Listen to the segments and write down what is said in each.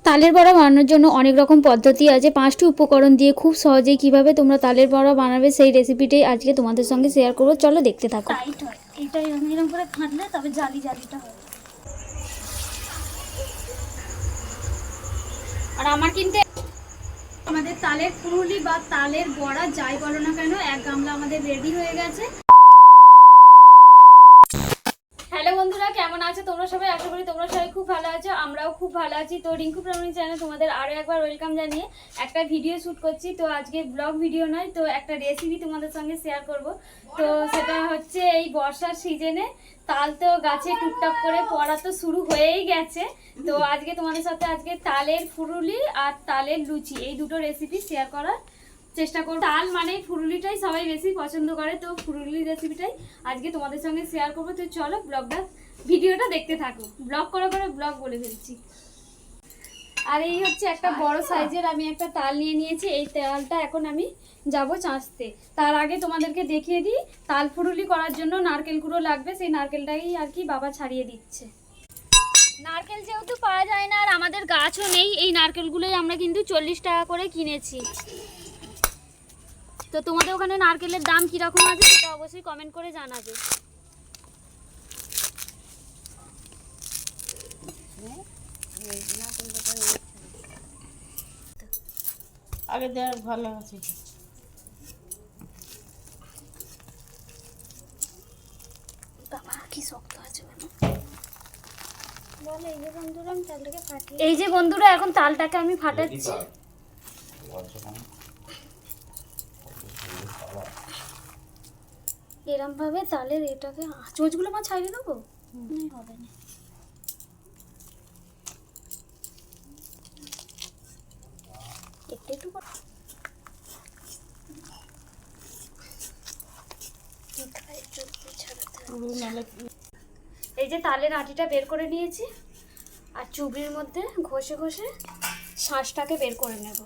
তালের বড়া বানানোর জন্য অনেক রকম পদ্ধতি আছে। 5টি উপকরণ দিয়ে খুব সহজেই কিভাবে তোমরা তালের বড়া বানাবে সেই রেসিপিটাই আজকে তোমাদের সঙ্গে শেয়ার করবো। চলো দেখতে থাকো। টাইট হয় এটা এরকম করে খাঁটলে তবে জালিটা হয়। আর আমার কিন্তু আমাদের তালের ফুরুলি বা তালের বড়া যাই বলো না কেন, এক গামলা আমাদের রেডি হয়ে গেছে। হ্যালো বন্ধুরা, কেমন আছো তোমরা সবাই? আশা করি তোমরা সবাই খুব ভালো আছো, আমরাও খুব ভালো আছি। তো রিঙ্কু প্রামাণিক চ্যানেলে তোমাদের আরও একবার ওয়েলকাম জানিয়ে একটা ভিডিও শ্যুট করছি। তো আজকে ব্লগ ভিডিও নয়, তো একটা রেসিপি তোমাদের সঙ্গে শেয়ার করব। তো সেটা হচ্ছে এই বর্ষার সিজনে তাল তো গাছে টুকটাক করে পড়া তো শুরু হয়েই গেছে। তো আজকে তোমাদের সাথে আজকে তালের ফুরুলি আর তালের লুচি এই দুটো রেসিপি শেয়ার করার চেষ্টা করব। তাল মানে ফুরুলিটাই সবাই বেশি পছন্দ করে, তো ফুরুলি রেসিপিটাই আজকে তোমাদের সঙ্গে শেয়ার করবো। তো চলো ভিডিওটা দেখতে থাকো। ব্লগ করে ব্লগ বলে ফেলছি। আর এই হচ্ছে একটা বড় সাইজের আমি একটা তাল নিয়ে নিয়েছি। এই তালটা এখন আমি যাব চাঁচতে। তার আগে তোমাদেরকে দেখিয়ে দিই, তাল ফুরুলি করার জন্য নারকেল গুঁড়ো লাগবে। সেই নারকেলটাই আর কি বাবা ছাড়িয়ে দিচ্ছে। নারকেল যেহেতু পাওয়া যায় না আর আমাদের গাছও নেই, এই নারকেলগুলোই আমরা কিন্তু 40 টাকা করে কিনেছি। তো তোমাদের ওখানে নারকেলের দাম কীরকম আছে সেটা অবশ্যই কমেন্ট করে জানাবে। আগে দেওয়ার ভালো আছে। বাবা কি শক্ত আছে এই যে বন্ধুরা এখন তালটাকে আমি ফাটাচ্ছি। এরম ভাবে তালের এটাকে চোঁচগুলো মা ছাড়িয়ে দেবো, হবে না। একটু এই যে তালের আটিটা বের করে নিয়েছি আর চুবড়ির মধ্যে ঘষে ঘষে শাঁসটাকে বের করে নেব।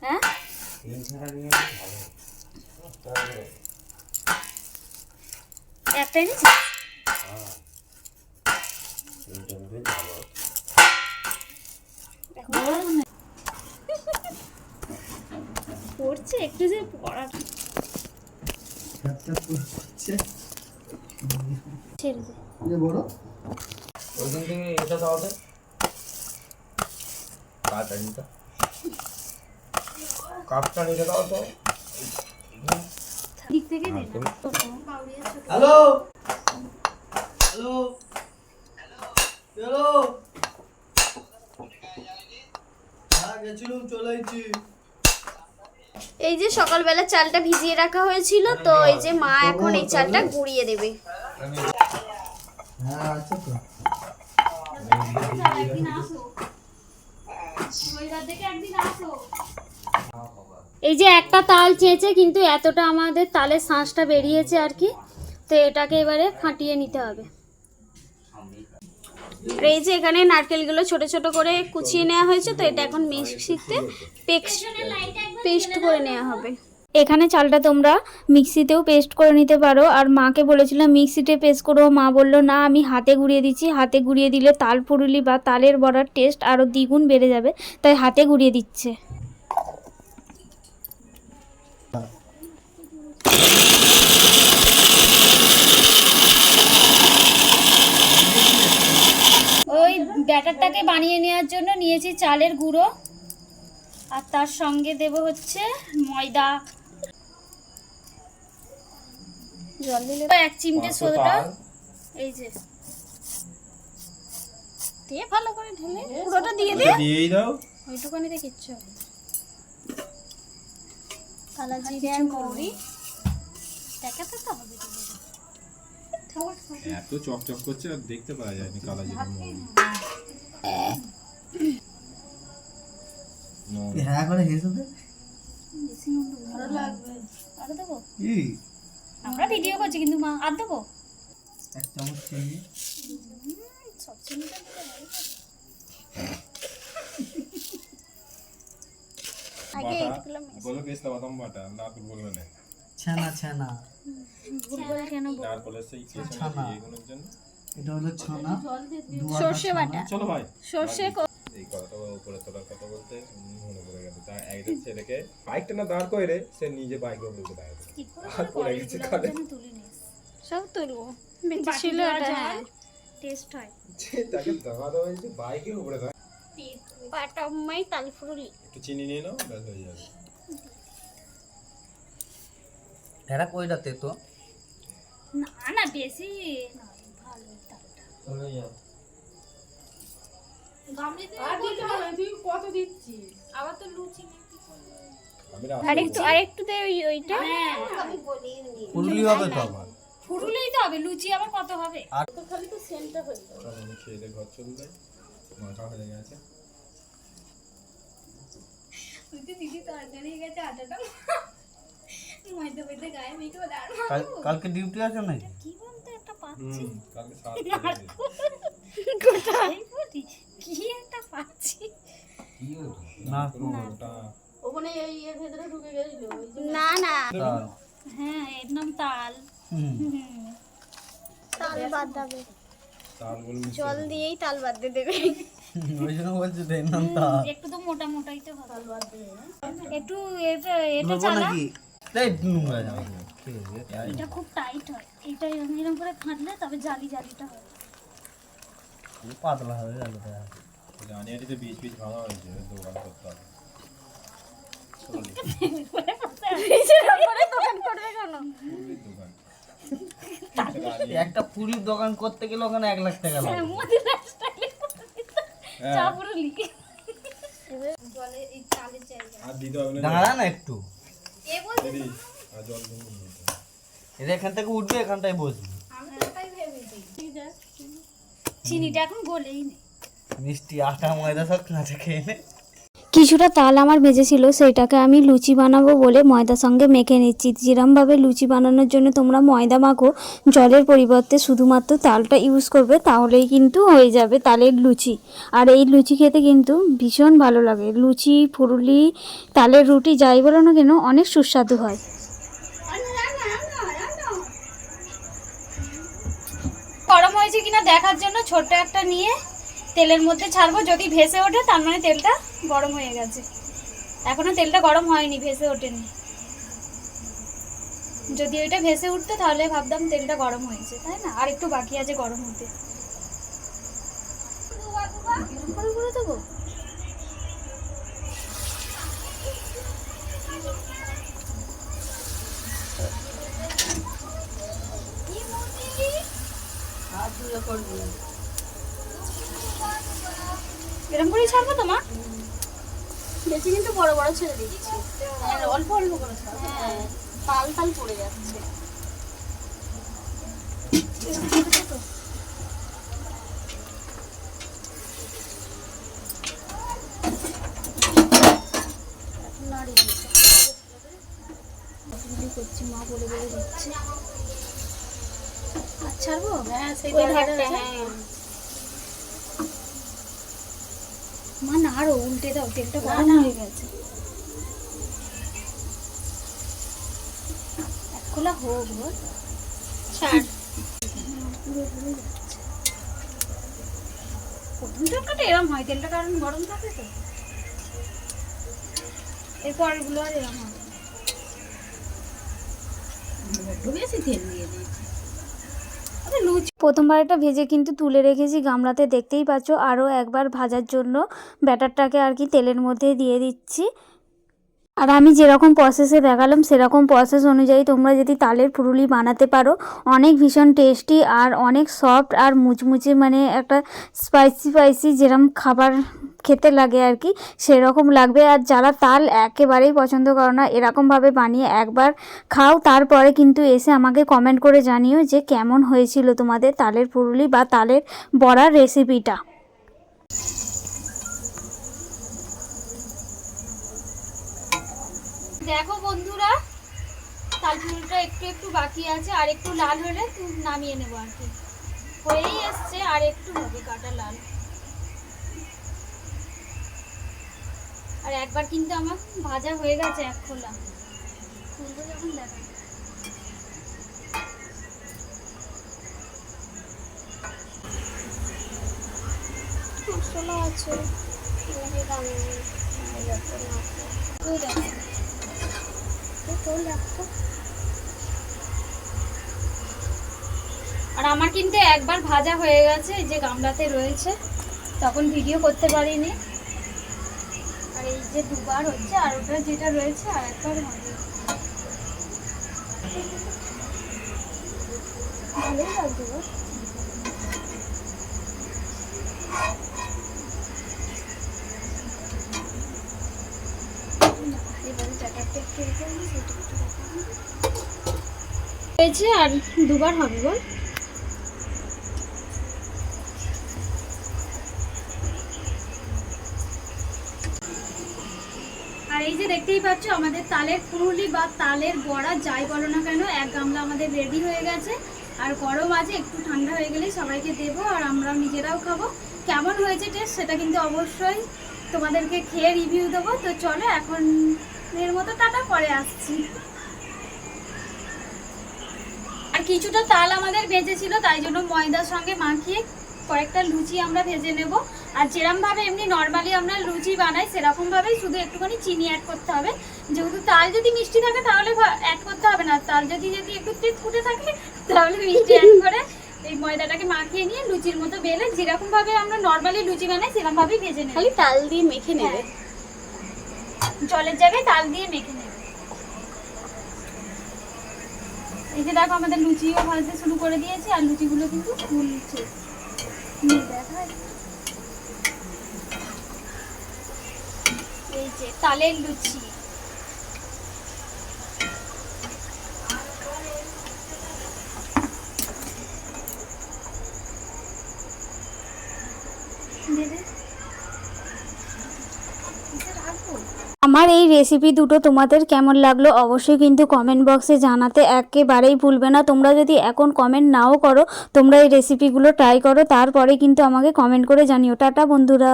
হ্যাঁ একটাই নিচ্ছি। পড়ছে একটু যে পড়া ছেড়ে দে বড় ওইখান থেকে এটা দাও দে কাপটা নিতে দাও তো দিক থেকে দে। হ্যালো হ্যালো হ্যালো হ্যাঁ গেছিলাম, চলে আইছি। এই যে সকালবেলা চালটা ভিজিয়ে রাখা হয়েছিল, তো এই যে মা এখন এই চালটা গুঁড়িয়ে দেবে। হ্যাঁ আচ্ছা তো এই যে একটা তাল চেয়েছে কিন্তু এতটা আমাদের তালের শাঁসটা বেরিয়েছে আর কি। তো এটাকে এবারে ফাটিয়ে নিতে হবে। এই যে এখানে নারকেলগুলো ছোট ছোট করে কুচিয়ে নেওয়া হয়েছে, তো এটা এখন মিক্সিতে পেস্ট করে নেওয়া হবে। এখানে চালটা তোমরা মিক্সিতেও পেস্ট করে নিতে পারো। আর মাকে বলেছিলাম মিক্সিতে পেস্ট করো, মা বললো না আমি হাতে গুঁড়িয়ে দিচ্ছি। হাতে গুঁড়িয়ে দিলে তাল ফুরুলি বা তালের বড়ার টেস্ট আরও দ্বিগুণ বেড়ে যাবে, তাই হাতে গুঁড়িয়ে দিচ্ছে। ওই ব্যাটারটাকে বানিয়ে নেওয়ার জন্য নিয়েছি চালের গুঁড়ো, আর তার সঙ্গে দেব হচ্ছে ময়দা, জল দিলে 1 চিমটে সোডা। এই যে দিয়ে ভালো করে ঢেলে পুরোটা দিয়ে দিয়েই দাও। ওইটুকানিতে কিচ্ছু কালা জিরে মৌরি দেখাতে তো হবে। এত চকচক করছে আর দেখতে পাওয়া যায়নি কালা জিরা মৌরি। হ্যাঁ করে হেসে দে, ভালো লাগবে। আরো দেবো, আমরা ভিডিও করছি কিন্তু মা আর দেবো 1 চামচ চিনি। সব চিনিটা দিতে হবে। বাটা বলো কেসটা বাদাম বাটা না তো বলবে না। ছানা ছানা ভুলভাল কেন বল? নারকলের সেই পেছনে ছানা। এগুলোর জন্য এটা হলো ছানা দুয়াটা সর্ষে ছানা। বাটা চলো ভাই সর্ষে এই কথাটা উপরে তোলার কথা বলতে মনে পড়ে গেল। তার একজন ছেলেকে বাইকটা না দাঁড় করে সে নিজে বাইকের উপরে উঠে দাঁড়ায় ঠিক করে আর পড়ে গেছে কালে। তুলে নিস। সব তুলবো বেঁচে বাটি ছিল দেওয়া এটা জল। হ্যাঁ টেস্ট হয়। তাকে দাঁড়া দেওয়া হয়েছে বাইকের উপরে দাঁড়ায়। পাটম্মাই তাল ফুরুলি একটু চিনি নিয়ে নাও ব্যাস হয়ে যাবে। এরা কইরাতে তো না না বেশি না, ভালো তালটা। চলে যাও আর দিতে হবে না, তুই কত দিচ্ছিস? আবার তো লুচি নিয়ে কি করবো? আমি আরেকটু দে ওইটা হ্যাঁ পুরুলি হবে তো আবার ফুরুলেই তো হবে, লুচি আবার কত হবে? তো খালি তো সেন্টটা হয়ে যাবে। আমি খেয়ে দিয়ে ঘর চলে যাই। মাথা হয়ে গেছে। দিদি তরকারি গেছে আটাটা ময়দা ময়দা গায়ে মেখে বলে আর কালকে ডিউটি আছে নাকি কি বলতো একটা পাচ্ছি কালকে সাত কোথায় বলি কি একটা পাচ্ছি না ওটা ওখানে এই এর ভেতরে ঢুকে গেছিল ওই যে না না তাল হ্যাঁ এর নাম তাল হুম হুম। তাল বাদ দেবে তাল বলুন জল দিয়েই তাল বাদ দিয়ে দেবে ওই জন্য বলছি দেন না তাল একটু তো মোটা মোটাই তো হবে তাল বাদ দিয়ে, হ্যাঁ? একটু এটা বলবো চালা নাকি এই নোংরা যাবে ঠিক আছে এটা খুব টাইট হয়, এটা এরকম করে ফাটলে তবে জালিটা হয়। পাতলা হবে গেল জানি এটিতে বীজ বীজ ভাঙা হয়েছে দোকান করতে হবে। দোকান করবে কেন পুরীর দোকান। একটা পুরীর দোকান করতে গেলে ওখানে 1 লাখ টাকা লাগবে মদিনা স্টাইলে হ্যাঁ, চা পুরো লিখে জলে এই চালের জায়গা আর দিতে হবে না। দাঁড়া না একটু এ বলছে দিদি আর জল দিন নিতে। এটা এখান থেকে উঠবে এখানটায় বসবে আমি তো ওটাই ভেবেছি চিনিটা এখন গলেই নেই। মিষ্টি আটা ময়দা সব কাঁচা খেয়ে নে কিছুটা তাল আমার বেঁচেছিল সেইটাকে আমি লুচি বানাবো বলে ময়দার সঙ্গে মেখে নিচ্ছি। যেরমভাবে লুচি বানানোর জন্য তোমরা ময়দা মাখো জলের পরিবর্তে শুধুমাত্র তালটা ইউজ করবে তাহলেই কিন্তু হয়ে যাবে তালের লুচি। আর এই লুচি খেতে কিন্তু ভীষণ ভালো লাগে। লুচি ফুরুলি তালের রুটি যাই বলো না কেন অনেক সুস্বাদু হয়। গরম হয়েছে কিনা দেখার জন্য ছোট্ট একটা নিয়ে তেলের মধ্যে ছাড়বো, যদি ভেসে ওঠে তার মানে তেলটা গরম হয়ে গেছে। এখনো তেলটা গরম হয়নি, ভেসে ওঠেনি। যদি ওইটা ভেসে উঠতো তাহলে ভাবতাম তেলটা গরম হয়েছে, তাই না? আর একটু বাকি আছে গরম হতে। এরকম করে দেবো। এরকম করেই ছাড়বো তো মা? বেশি কিন্তু বড় বড় ছেড়ে দিচ্ছি, অল্প অল্প করে ছাড়। হ্যাঁ তাল তাল পড়ে যাচ্ছে। করছি মা বলে বলে দিচ্ছে। আর ছাড়বো? হ্যাঁ সেই ওই ধারটা ধারটা, হ্যাঁ হ্যাঁ মা না আরো উল্টে দাও, তেলটা গরম হয়ে গেছে। এক খোলা হোক বল। ছাড়। প্রথম তরকাটা এরম হয়, তেলটা কারণ গরম থাকে তো। এরপর এগুলো আর এরম হবে। একটু বেশি তেল দিয়ে দিয়েছি। আরে লুচি প্রথমবার এটা ভেজে কিন্তু তুলে রেখেছি গামলাতে, দেখতেই পাচ্ছ। আরও একবার ভাজার জন্য ব্যাটারটাকে আর কি তেলের মধ্যে দিয়ে দিচ্ছি। আর আমি যেরকম প্রসেসে দেখালাম সেরকম প্রসেস অনুযায়ী তোমরা যদি তালের ফুরুলি বানাতে পারো অনেক ভীষণ টেস্টি আর অনেক সফট আর মুচমুচে, মানে একটা স্পাইসি যেরকম খাবার খেতে লাগে আর কি সেরকম লাগবে। আর যারা তাল একেবারেই পছন্দ করো না এরকমভাবে বানিয়ে একবার খাও, তারপরে কিন্তু এসে আমাকে কমেন্ট করে জানিও যে কেমন হয়েছিল তোমাদের তালের ফুরুলি বা তালের বড়ার রেসিপিটা। দেখো বন্ধুরা, তালপুরিটা একটু একটু বাকি আছে, আর একটু লাল হলে নামিয়ে নেবো আর কি। হয়েই এসছে, আর একটু হবে কাটা লাল। আর একবার কিন্তু আমার ভাজা হয়ে গেছে এক খোলা। খুলবো যখন দেখা মশলা আছে নাকি দামি ওই দেখো তো দেখো। আর আমার কিন্তু একবার ভাজা হয়ে গেছে, এই যে গামলাতে রয়েছে, তখন ভিডিও করতে পারিনি। আর এই যে দুবার হচ্ছে, আর ওটা যেটা রয়েছে আর একবার হবে। ভালোই লাগছে গো। এবারে ব্যাটারটা একটু রেখে দিই, সেটা একটু হয়েছে আর দুবার হবে বল। আর এই যে দেখতেই পাচ্ছ আমাদের তালের ফুরুলি বা তালের বড়া যাই বলো না কেন, এক গামলা আমাদের রেডি হয়ে গেছে। আর গরম আছে, একটু ঠান্ডা হয়ে গেলেই সবাইকে দেবো আর আমরাও নিজেরাও খাবো। কেমন হয়েছে টেস্ট সেটা কিন্তু অবশ্যই তোমাদেরকে খেয়ে রিভিউ দেবো। তো চলো এখন এর মতো টাটা, পরে আসছি। আর কিছুটা তাল আমাদের ভেজে ছিল, তাই জন্য ময়দার সঙ্গে মাখিয়ে কয়েকটা লুচি আমরা ভেজে নেব। আর যেরকমভাবে এমনি নর্মালি আমরা লুচি বানাই সেরকমভাবেই, শুধু একটুখানি চিনি অ্যাড করতে হবে। যেহেতু তাল যদি মিষ্টি থাকে তাহলে অ্যাড করতে হবে না, তাল যদি একটু তেজ ফুটে থাকে তাহলে মিষ্টি অ্যাড করে এই ময়দাটাকে মাখিয়ে নিয়ে লুচির মতো বেলে যেরকমভাবে আমরা নর্মালি লুচি বানাই সেরকমভাবেই ভেজে নেব। খালি তাল দিয়ে মেখে নেবে। জলের জায়গায় তাল দিয়ে মেখে নেবে। এই যে দেখো আমাদের লুচিও ভাজতে শুরু করে দিয়েছি, আর লুচিগুলো কিন্তু ফুলছে। এই যে তালের লুচি। আমার এই রেসিপি দুটো তোমাদের কেমন লাগলো অবশ্যই কিন্তু কমেন্ট বক্সে জানাতে একেবারেই ভুলবে না। তোমরা যদি এখন কমেন্ট নাও করো, তোমরা এই রেসিপিগুলো ট্রাই করো, তারপরে কিন্তু আমাকে কমেন্ট করে জানিও। টাটা বন্ধুরা।